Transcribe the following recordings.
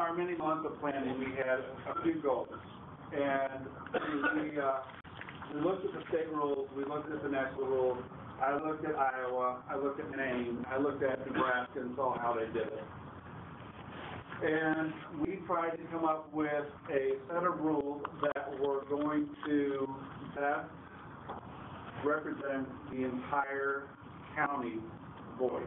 our many months of planning, we had a few goals. And we looked at the state rules, we looked at the national rules. I looked at Iowa, I looked at Maine, I looked at Nebraska and saw how they did it. And we tried to come up with a set of rules that were going to best represent the entire county voice.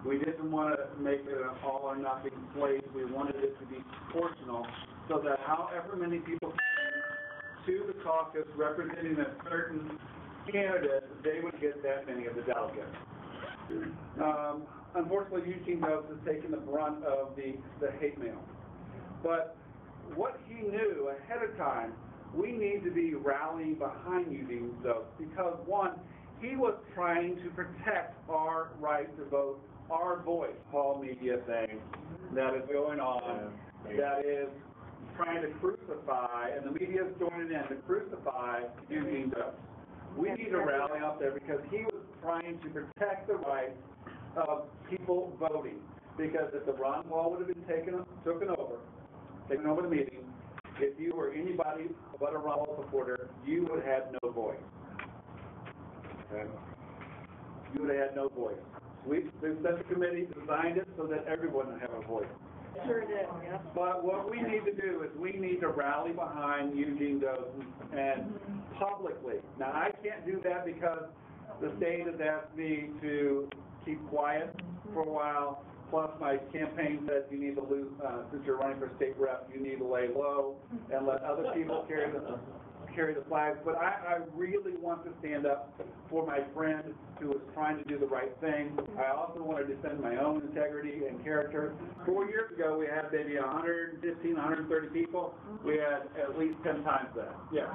We didn't want to make it an all or nothing place. We wanted it to be proportional so that however many people came to the caucus representing a certain candidate, they would get that many of the delegates. Unfortunately, Eugene Dose has taken the brunt of the hate mail. But what he knew ahead of time, we need to be rallying behind Eugene Dose because, one, he was trying to protect our right to vote, our voice. All media thing that is going on, that is trying to crucify, and the media is joining in to crucify Eugene Dose. We need to rally out there because he was trying to protect the rights of people voting. Because if the Ron Paul would have been taken over the meeting, if you were anybody but a Ron Paul supporter, you would have had no voice. Okay? You would have had no voice. The Subcommittee designed it so that everyone would have a voice. Sure did, yeah. But what we need to do is we need to rally behind Eugene Dose and publicly. Now, I can't do that because the state has asked me to keep quiet for a while. Plus, my campaign says you need to lose, since you're running for state rep, you need to lay low and let other people carry the flags. But I really want to stand up for my friend who was trying to do the right thing. I also want to defend my own integrity and character. 4 years ago, we had maybe 115, 130 people. We had at least 10 times that. Yeah.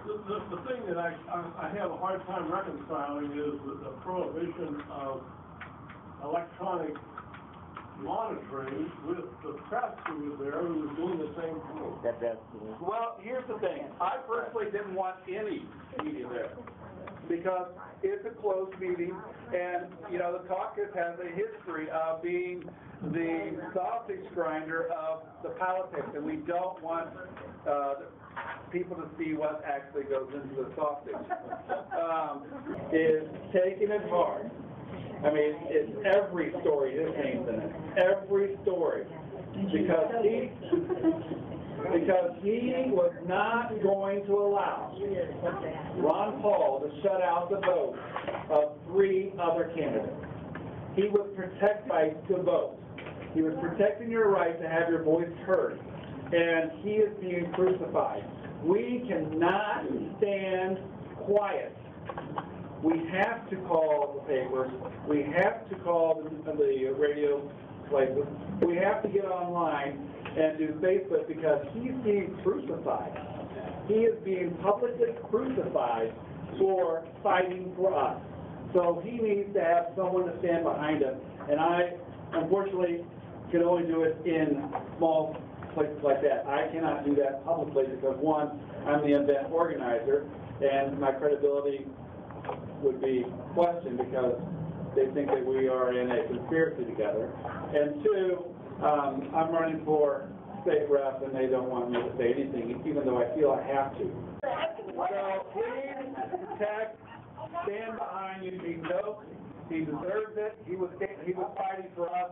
The thing that I have a hard time reconciling is the prohibition of electronic monitoring with the press who was there who was doing the same thing. Well, here's the thing. I personally didn't want any media there because it's a closed meeting, and, you know, the caucus has a history of being the sausage grinder of the politics, and we don't want people to see what actually goes into the sausage. Is taking it hard. I mean, it's every story this name's in it. Every story. Because he was not going to allow Ron Paul to shut out the vote of 3 other candidates. He was protecting the vote. He was protecting your right to have your voice heard. And he is being crucified. We cannot stand quiet. We have to call the papers. We have to call the radio places. We have to get online and do Facebook because he's being crucified. He is being publicly crucified for fighting for us. So he needs to have someone to stand behind him. And I, unfortunately, can only do it in small places like that. I cannot do that publicly because, one, I'm the event organizer, and my credibility would be questioned because they think that we are in a conspiracy together. And 2, I'm running for state rep, and they don't want me to say anything, even though I feel I have to. So please protect, stand behind Eugene Dose. He deserves it. He was fighting for us.